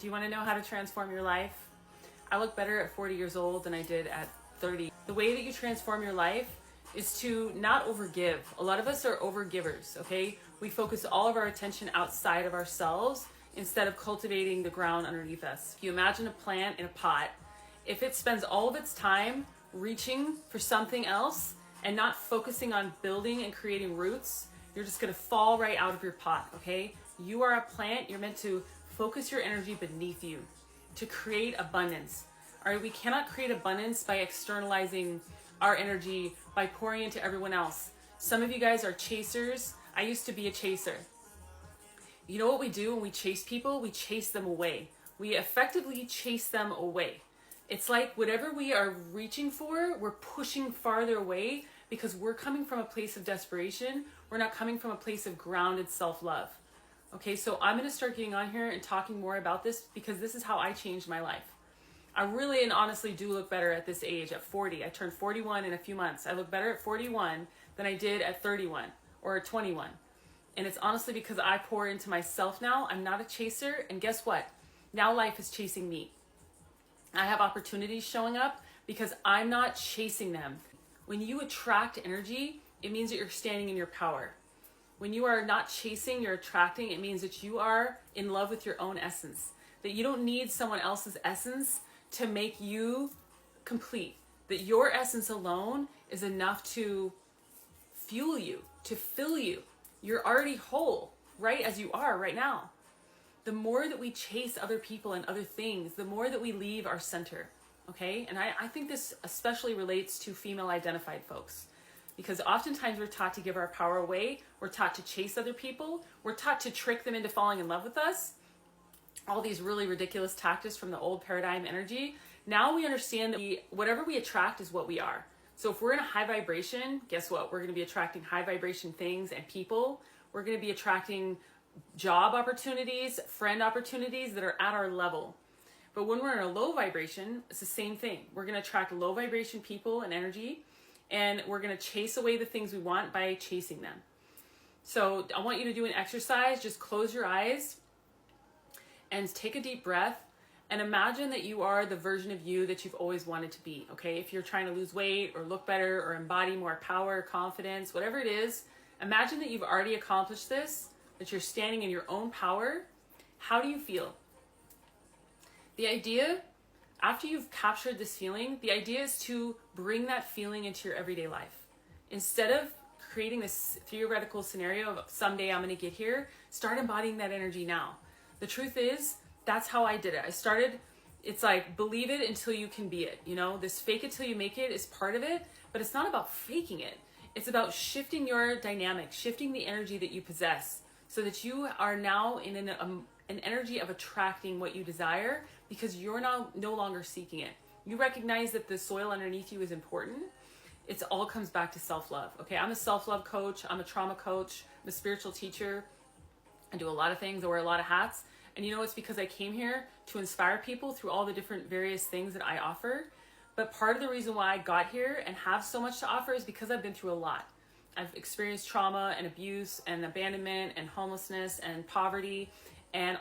Do you want to know how to transform your life? I look better at 40 years old than I did at 30. The way that you transform your life is to not overgive. A lot of us are overgivers, okay? We focus all of our attention outside of ourselves instead of cultivating the ground underneath us. If you imagine a plant in a pot, if it spends all of its time reaching for something else and not focusing on building and creating roots, you're just gonna fall right out of your pot, okay? You are a plant, you're meant to focus your energy beneath you to create abundance. All right, we cannot create abundance by externalizing our energy, by pouring into everyone else. Some of you guys are chasers. I used to be a chaser. You know what we do when we chase people? We chase them away. We effectively chase them away. It's like whatever we are reaching for, we're pushing farther away because we're coming from a place of desperation. We're not coming from a place of grounded self-love. Okay, so I'm going to start getting on here and talking more about this because this is how I changed my life. I really and honestly do look better at this age, at 40. I turned 41 in a few months. I look better at 41 than I did at 31 or 21. And it's honestly because I pour into myself now. I'm not a chaser. And guess what? Now life is chasing me. I have opportunities showing up because I'm not chasing them. When you attract energy, it means that you're standing in your power. When you are not chasing, you're attracting, it means that you are in love with your own essence. That you don't need someone else's essence to make you complete. That your essence alone is enough to fuel you, to fill you. You're already whole, right as you are right now. The more that we chase other people and other things, the more that we leave our center, okay? And I think this especially relates to female identified folks. Because oftentimes we're taught to give our power away. We're taught to chase other people. We're taught to trick them into falling in love with us. All these really ridiculous tactics from the old paradigm energy. Now we understand that whatever we attract is what we are. So if we're in a high vibration, guess what? We're going to be attracting high vibration things and people. We're going to be attracting job opportunities, friend opportunities that are at our level. But when we're in a low vibration, it's the same thing. We're going to attract low vibration people and energy. And we're going to chase away the things we want by chasing them. So I want you to do an exercise. Just close your eyes and take a deep breath and imagine that you are the version of you that you've always wanted to be. Okay, if you're trying to lose weight or look better or embody more power, confidence, whatever it is, imagine that you've already accomplished this, that you're standing in your own power. How do you feel? The idea, after you've captured this feeling, the idea is to bring that feeling into your everyday life. Instead of creating this theoretical scenario of someday I'm going to get here, start embodying that energy now. The truth is, that's how I did it. I started, it's like, believe it until you can be it. You know, this fake it till you make it is part of it, but it's not about faking it. It's about shifting your dynamic, shifting the energy that you possess so that you are now in an energy of attracting what you desire because you're now no longer seeking it. You recognize that the soil underneath you is important. It all comes back to self-love. Okay, I'm a self-love coach. I'm a trauma coach. I'm a spiritual teacher. I do a lot of things. I wear a lot of hats. And you know, it's because I came here to inspire people through all the different various things that I offer. But part of the reason why I got here and have so much to offer is because I've been through a lot. I've experienced trauma and abuse and abandonment and homelessness and poverty and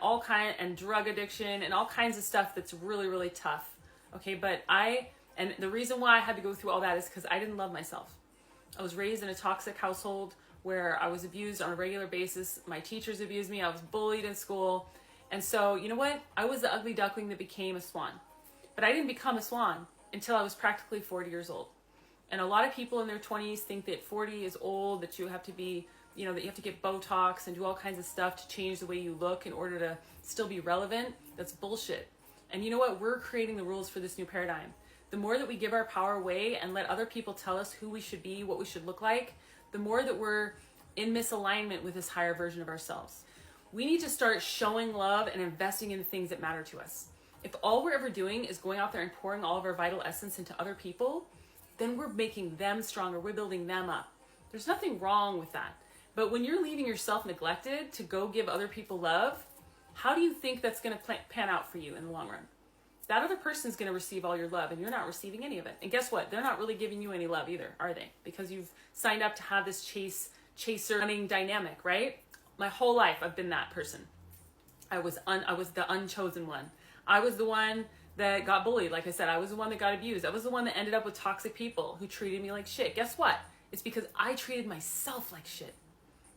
and drug addiction and all kinds of stuff that's really, really tough. Okay, but and the reason why I had to go through all that is because I didn't love myself. I was raised in a toxic household where I was abused on a regular basis. My teachers abused me. I was bullied in school. And so, you know what? I was the ugly duckling that became a swan. But I didn't become a swan until I was practically 40 years old. And a lot of people in their 20s think that 40 is old, that you have to be, you know, that you have to get Botox and do all kinds of stuff to change the way you look in order to still be relevant. That's bullshit. And you know what? We're creating the rules for this new paradigm. The more that we give our power away and let other people tell us who we should be, what we should look like, the more that we're in misalignment with this higher version of ourselves. We need to start showing love and investing in the things that matter to us. If all we're ever doing is going out there and pouring all of our vital essence into other people, then we're making them stronger. We're building them up. There's nothing wrong with that. But when you're leaving yourself neglected to go give other people love, how do you think that's going to pan out for you in the long run? That other person's going to receive all your love and you're not receiving any of it. And guess what? They're not really giving you any love either, are they? Because you've signed up to have this chaser running dynamic, right? My whole life I've been that person. I was the unchosen one. I was the one that got bullied. Like I said, I was the one that got abused. I was the one that ended up with toxic people who treated me like shit. Guess what? It's because I treated myself like shit.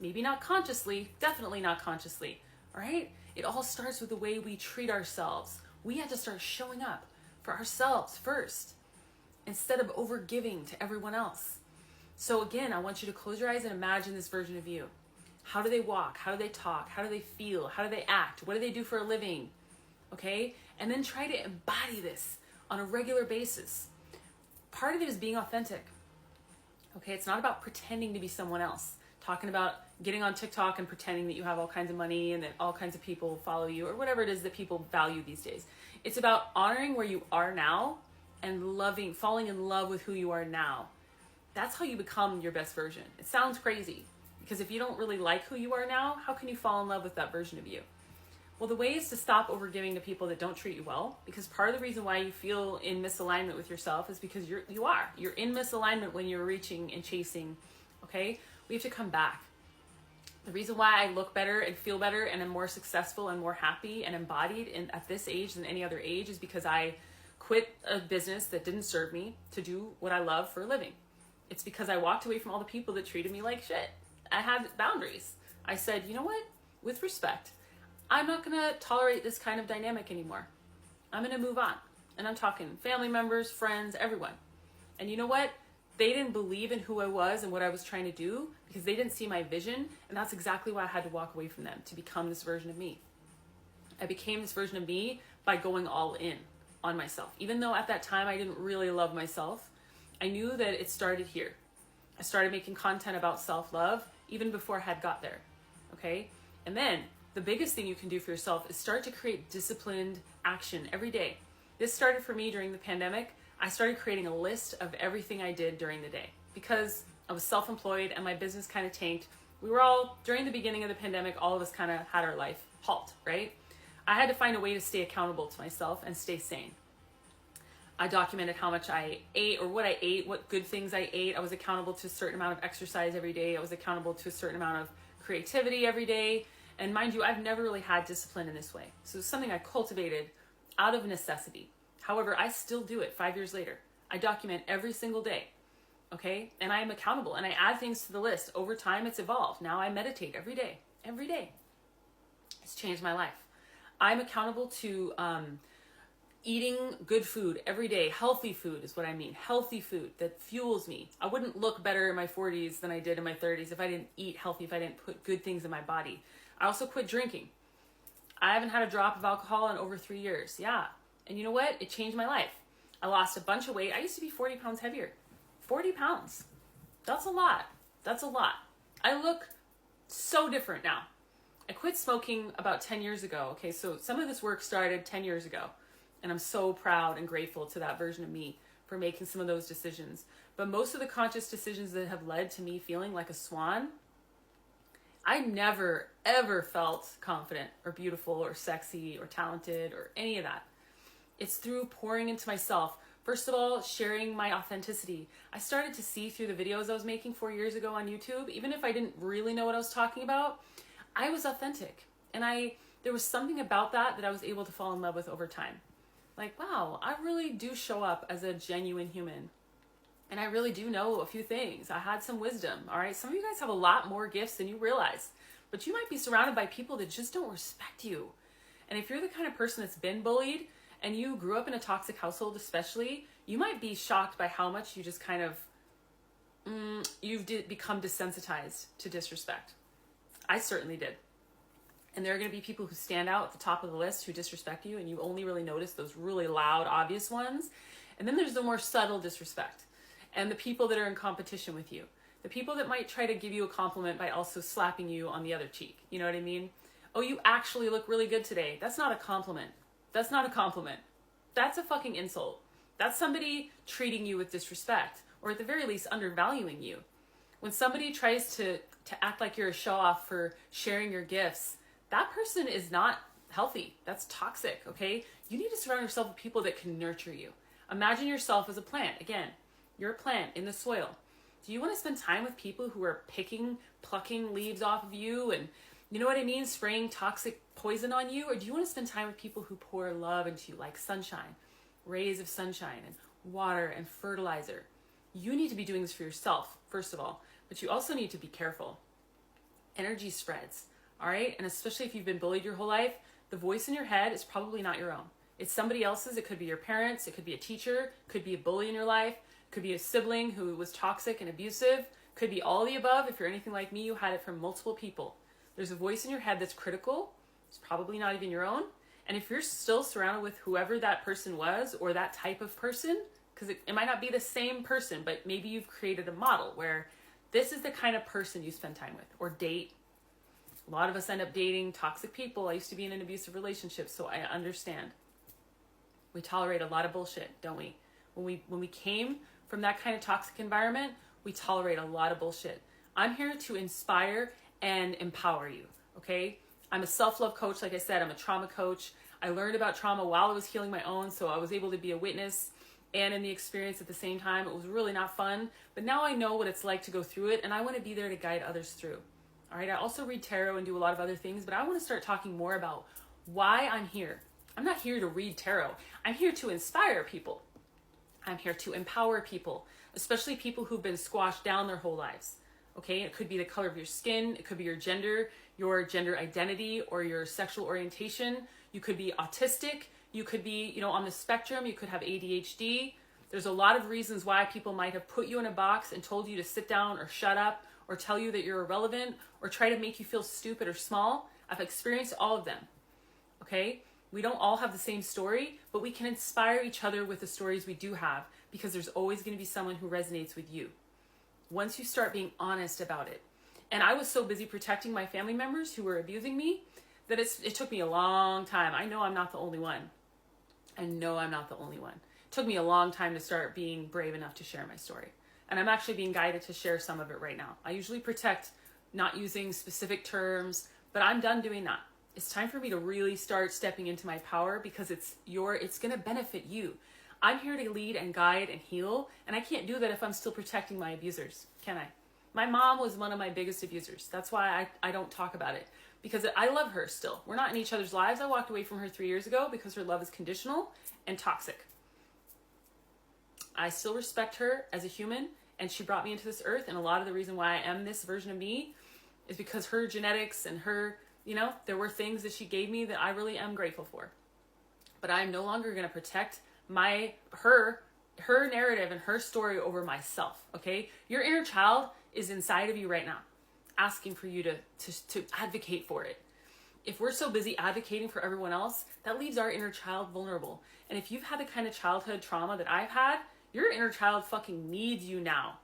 Maybe not consciously, definitely not consciously. All right? It all starts with the way we treat ourselves. We have to start showing up for ourselves first instead of over giving to everyone else. So again, I want you to close your eyes and imagine this version of you. How do they walk? How do they talk? How do they feel? How do they act? What do they do for a living? Okay? And then try to embody this on a regular basis. Part of it is being authentic. Okay? It's not about pretending to be someone else. Talking about getting on TikTok and pretending that you have all kinds of money and that all kinds of people follow you or whatever it is that people value these days. It's about honoring where you are now and falling in love with who you are now. That's how you become your best version. It sounds crazy because if you don't really like who you are now, how can you fall in love with that version of you? Well, the way is to stop overgiving to people that don't treat you well, because part of the reason why you feel in misalignment with yourself is because you're in misalignment when you're reaching and chasing, okay? We have to come back. The reason why I look better and feel better and am more successful and more happy and embodied at this age than any other age is because I quit a business that didn't serve me to do what I love for a living. It's because I walked away from all the people that treated me like shit. I had boundaries. I said, you know what? With respect, I'm not going to tolerate this kind of dynamic anymore. I'm going to move on. And I'm talking family members, friends, everyone. And you know what? They didn't believe in who I was and what I was trying to do because they didn't see my vision. And that's exactly why I had to walk away from them to become this version of me. I became this version of me by going all in on myself. Even though at that time I didn't really love myself, I knew that it started here. I started making content about self-love even before I had got there. Okay? And then the biggest thing you can do for yourself is start to create disciplined action every day. This started for me during the pandemic. I started creating a list of everything I did during the day because I was self-employed and my business kind of tanked. We were all, during the beginning of the pandemic, all of us kind of had our life halt, right? I had to find a way to stay accountable to myself and stay sane. I documented how much I ate or what I ate, what good things I ate. I was accountable to a certain amount of exercise every day. I was accountable to a certain amount of creativity every day. And mind you, I've never really had discipline in this way. So it's something I cultivated out of necessity. However, I still do it 5 years later. I document every single day, okay? And I am accountable and I add things to the list. Over time, it's evolved. Now I meditate every day. Every day. It's changed my life. I'm accountable to eating good food every day. Healthy food is what I mean. Healthy food that fuels me. I wouldn't look better in my 40s than I did in my 30s if I didn't eat healthy, if I didn't put good things in my body. I also quit drinking. I haven't had a drop of alcohol in over 3 years. Yeah. And you know what? It changed my life. I lost a bunch of weight. I used to be 40 pounds heavier. 40 pounds. That's a lot. That's a lot. I look so different now. I quit smoking about 10 years ago. Okay, so some of this work started 10 years ago. And I'm so proud and grateful to that version of me for making some of those decisions. But most of the conscious decisions that have led to me feeling like a swan, I never, ever felt confident or beautiful or sexy or talented or any of that. It's through pouring into myself. First of all, sharing my authenticity. I started to see through the videos I was making 4 years ago on YouTube, even if I didn't really know what I was talking about, I was authentic. And there was something about that I was able to fall in love with over time. Like, wow, I really do show up as a genuine human. And I really do know a few things. I had some wisdom, all right? Some of you guys have a lot more gifts than you realize. But you might be surrounded by people that just don't respect you. And if you're the kind of person that's been bullied, and you grew up in a toxic household especially, you might be shocked by how much you just kind of, you've become desensitized to disrespect. I certainly did. And there are going to be people who stand out at the top of the list who disrespect you, and you only really notice those really loud, obvious ones. And then there's the more subtle disrespect, and the people that are in competition with you. The people that might try to give you a compliment by also slapping you on the other cheek. You know what I mean? Oh, you actually look really good today. That's not a compliment. That's not a compliment. That's a fucking insult. That's somebody treating you with disrespect, or at the very least undervaluing you. When somebody tries to act like you're a show-off for sharing your gifts, that person is not healthy. That's toxic, okay? You need to surround yourself with people that can nurture you. Imagine yourself as a plant. Again, you're a plant in the soil. Do you want to spend time with people who are plucking leaves off of you and You know what I mean? Spraying toxic poison on you? Or do you want to spend time with people who pour love into you, like sunshine, rays of sunshine and water and fertilizer? You need to be doing this for yourself, first of all, but you also need to be careful. Energy spreads, all right? And especially if you've been bullied your whole life, the voice in your head is probably not your own. It's somebody else's. It could be your parents. It could be a teacher. It could be a bully in your life. It could be a sibling who was toxic and abusive. Could be all the above. If you're anything like me, you had it from multiple people. There's a voice in your head that's critical. It's probably not even your own. And if you're still surrounded with whoever that person was or that type of person, because it might not be the same person, but maybe you've created a model where this is the kind of person you spend time with or date. A lot of us end up dating toxic people. I used to be in an abusive relationship, so I understand. We tolerate a lot of bullshit, don't we? When we came from that kind of toxic environment, we tolerate a lot of bullshit. I'm here to inspire and empower you, okay? I'm a self-love coach. Like I said, I'm a trauma coach. I learned about trauma while I was healing my own, so I was able to be a witness and in the experience at the same time. It was really not fun, but now I know what it's like to go through it, and I want to be there to guide others through. All right, I also read tarot and do a lot of other things, but I want to start talking more about why I'm here. I'm not here to read tarot. I'm here to inspire people. I'm here to empower people, especially people who've been squashed down their whole lives. Okay, it could be the color of your skin, it could be your gender identity, or your sexual orientation. You could be autistic, you could be, on the spectrum, you could have ADHD. There's a lot of reasons why people might have put you in a box and told you to sit down or shut up or tell you that you're irrelevant or try to make you feel stupid or small. I've experienced all of them. Okay? We don't all have the same story, but we can inspire each other with the stories we do have, because there's always going to be someone who resonates with you. Once you start being honest about it. And I was so busy protecting my family members who were abusing me that it took me a long time. I know I'm not the only one. It took me a long time to start being brave enough to share my story. And I'm actually being guided to share some of it right now. I usually protect not using specific terms, but I'm done doing that. It's time for me to really start stepping into my power, because it's going to benefit you. I'm here to lead and guide and heal, and I can't do that if I'm still protecting my abusers, can I? My mom was one of my biggest abusers. That's why I don't talk about it, because I love her still. We're not in each other's lives. I walked away from her 3 years ago because her love is conditional and toxic. I still respect her as a human, and she brought me into this earth, and a lot of the reason why I am this version of me is because her genetics and her, there were things that she gave me that I really am grateful for. But I'm no longer going to protect her narrative and her story over myself, okay? Your inner child is inside of you right now, asking for you to advocate for it. If we're so busy advocating for everyone else, that leaves our inner child vulnerable. And if you've had the kind of childhood trauma that I've had, your inner child fucking needs you now.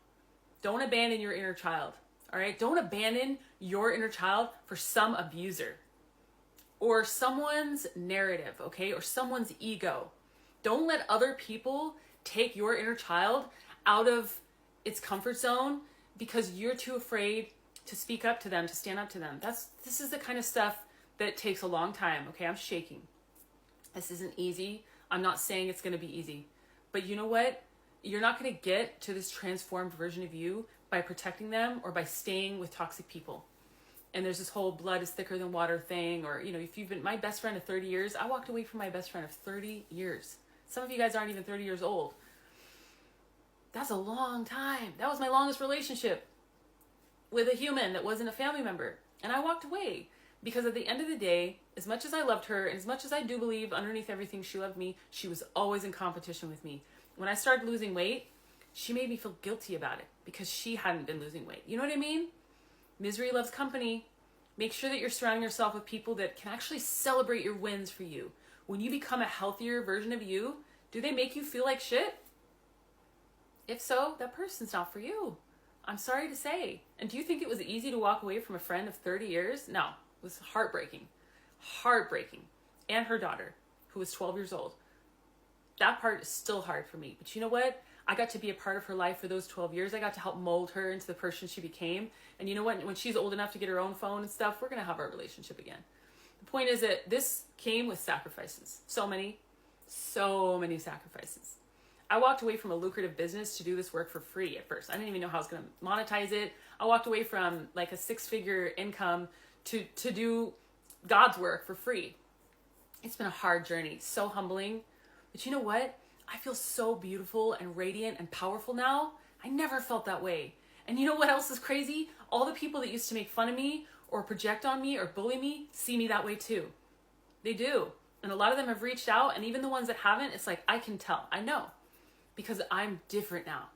Don't abandon your inner child, all right? Don't abandon your inner child for some abuser or someone's narrative, okay? Or someone's ego. Don't let other people take your inner child out of its comfort zone because you're too afraid to speak up to them, to stand up to them. This is the kind of stuff that takes a long time, okay? I'm shaking. This isn't easy. I'm not saying it's going to be easy. But you know what? You're not going to get to this transformed version of you by protecting them or by staying with toxic people. And there's this whole blood is thicker than water thing, or, if you've been my best friend of 30 years, I walked away from my best friend of 30 years. Some of you guys aren't even 30 years old. That's a long time. That was my longest relationship with a human that wasn't a family member. And I walked away because at the end of the day, as much as I loved her and as much as I do believe underneath everything she loved me, she was always in competition with me. When I started losing weight, she made me feel guilty about it because she hadn't been losing weight. You know what I mean? Misery loves company. Make sure that you're surrounding yourself with people that can actually celebrate your wins for you. When you become a healthier version of you, do they make you feel like shit? If so, that person's not for you. I'm sorry to say. And do you think it was easy to walk away from a friend of 30 years? No, it was heartbreaking. Heartbreaking. And her daughter, who was 12 years old. That part is still hard for me. But you know what? I got to be a part of her life for those 12 years. I got to help mold her into the person she became. And you know what? When she's old enough to get her own phone and stuff, we're going to have our relationship again. The point is that this came with sacrifices. So many sacrifices. I walked away from a lucrative business to do this work for free at first. I didn't even know how I was going to monetize it. I walked away from like a 6-figure income to do God's work for free. It's been a hard journey, so humbling. But you know what? I feel so beautiful and radiant and powerful now. I never felt that way. And you know what else is crazy? All the people that used to make fun of me or project on me or bully me see me that way too. They do. And a lot of them have reached out, and even the ones that haven't, it's like, I can tell. I know. Because I'm different now.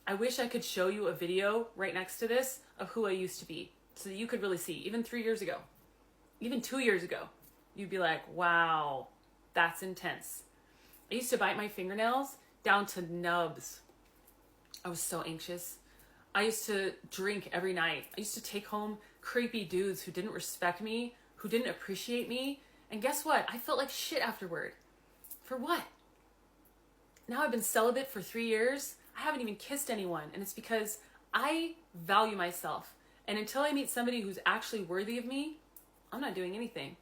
I wish I could show you a video right next to this of who I used to be so that you could really see. Even 3 years ago, even 2 years ago, you'd be like, wow, that's intense. I used to bite my fingernails down to nubs. I was so anxious. I used to drink every night. I used to take home creepy dudes who didn't respect me, who didn't appreciate me. And guess what? I felt like shit afterward. For what? Now I've been celibate for 3 years. I haven't even kissed anyone. And it's because I value myself. And until I meet somebody who's actually worthy of me, I'm not doing anything.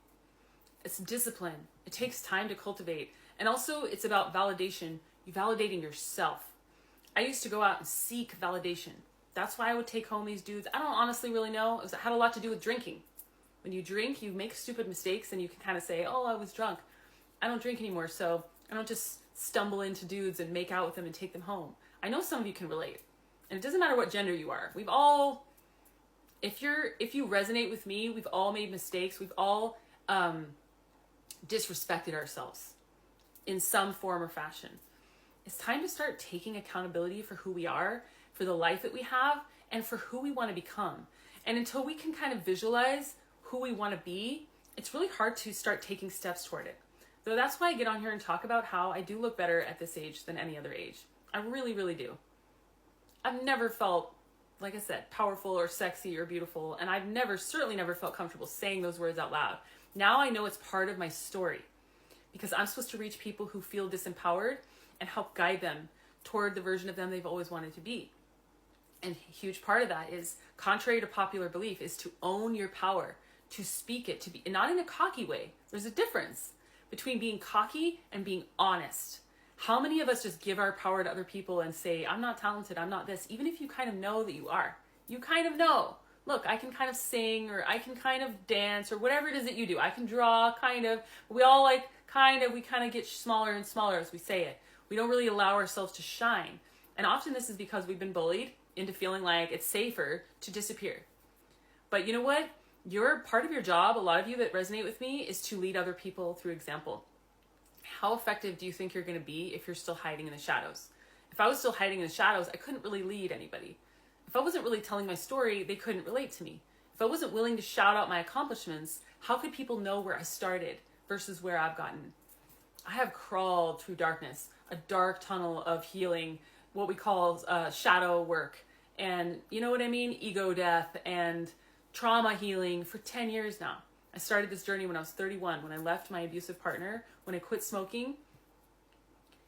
It's discipline. It takes time to cultivate. And also it's about validation. You validating yourself. I used to go out and seek validation. That's why I would take home these dudes. I don't honestly really know. It had a lot to do with drinking. When you drink, you make stupid mistakes and you can kind of say, oh, I was drunk. I don't drink anymore, so I don't just stumble into dudes and make out with them and take them home. I know some of you can relate. And it doesn't matter what gender you are. We've all, if you resonate with me, we've all made mistakes. We've all disrespected ourselves in some form or fashion. It's time to start taking accountability for who we are, for the life that we have, and for who we want to become. And until we can kind of visualize who we want to be, it's really hard to start taking steps toward it. So that's why I get on here and talk about how I do look better at this age than any other age. I really, really do. I've never felt, like I said, powerful or sexy or beautiful, and I've certainly never felt comfortable saying those words out loud. Now I know it's part of my story because I'm supposed to reach people who feel disempowered and help guide them toward the version of them they've always wanted to be. And a huge part of that is, contrary to popular belief, is to own your power, to speak it, to be, not in a cocky way. There's a difference between being cocky and being honest. How many of us just give our power to other people and say, I'm not talented, I'm not this, even if you kind of know that you are. You kind of know. Look, I can kind of sing, or I can kind of dance, or whatever it is that you do. I can draw, kind of. We all we kind of get smaller and smaller as we say it. We don't really allow ourselves to shine. And often this is because we've been bullied into feeling like it's safer to disappear. But you know what? Part of your job, a lot of you that resonate with me, is to lead other people through example. How effective do you think you're going to be if you're still hiding in the shadows? If I was still hiding in the shadows, I couldn't really lead anybody. If I wasn't really telling my story, they couldn't relate to me. If I wasn't willing to shout out my accomplishments, how could people know where I started versus where I've gotten? I have crawled through darkness, a dark tunnel of healing, what we call shadow work. And you know what I mean? Ego death and trauma healing for 10 years now. I started this journey when I was 31, when I left my abusive partner, when I quit smoking.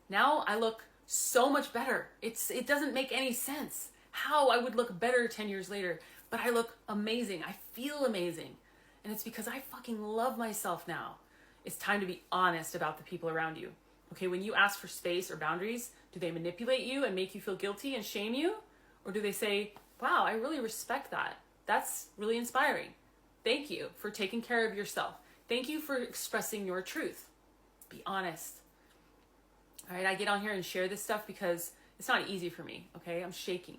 Now I look so much better. It doesn't make any sense how I would look better 10 years later, but I look amazing. I feel amazing. And it's because I fucking love myself now. It's time to be honest about the people around you. Okay, when you ask for space or boundaries, do they manipulate you and make you feel guilty and shame you? Or do they say, wow, I really respect that. That's really inspiring. Thank you for taking care of yourself. Thank you for expressing your truth. Be honest. All right, I get on here and share this stuff because it's not easy for me, okay? I'm shaking.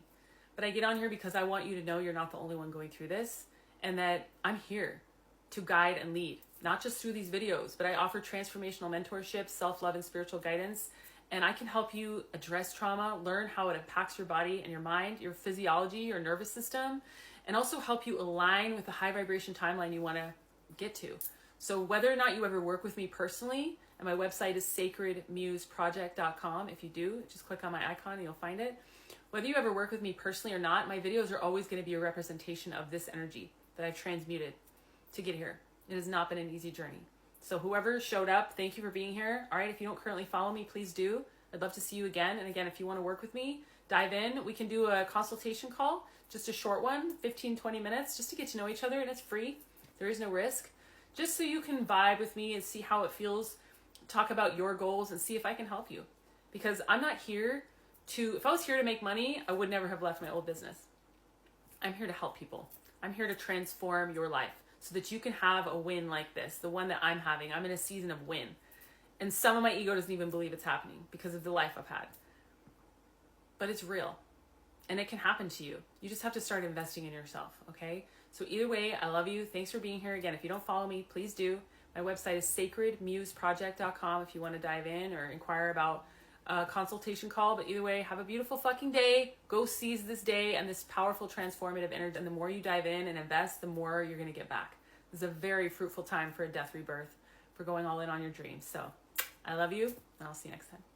But I get on here because I want you to know you're not the only one going through this, and that I'm here to guide and lead, not just through these videos, but I offer transformational mentorship, self-love, and spiritual guidance. And I can help you address trauma, learn how it impacts your body and your mind, your physiology, your nervous system, and also help you align with the high vibration timeline you want to get to. So whether or not you ever work with me personally, and my website is sacredmuseproject.com. If you do, just click on my icon and you'll find it. Whether you ever work with me personally or not, my videos are always going to be a representation of this energy that I've transmuted to get here. It has not been an easy journey. So whoever showed up, thank you for being here. All right, if you don't currently follow me, please do. I'd love to see you again. And again, if you want to work with me, dive in. We can do a consultation call, just a short one, 15, 20 minutes, just to get to know each other, and it's free. There is no risk. Just so you can vibe with me and see how it feels, talk about your goals, and see if I can help you. Because I'm not here if I was here to make money, I would never have left my old business. I'm here to help people. I'm here to transform your life so that you can have a win like this, the one that I'm having. I'm in a season of win. And some of my ego doesn't even believe it's happening because of the life I've had. But it's real. And it can happen to you. You just have to start investing in yourself, okay? So either way, I love you. Thanks for being here. Again, if you don't follow me, please do. My website is sacredmuseproject.com if you want to dive in or inquire about a consultation call. But either way, have a beautiful fucking day. Go seize this day and this powerful transformative energy. And the more you dive in and invest, the more you're going to get back. This is a very fruitful time for a death rebirth, for going all in on your dreams. So I love you, and I'll see you next time.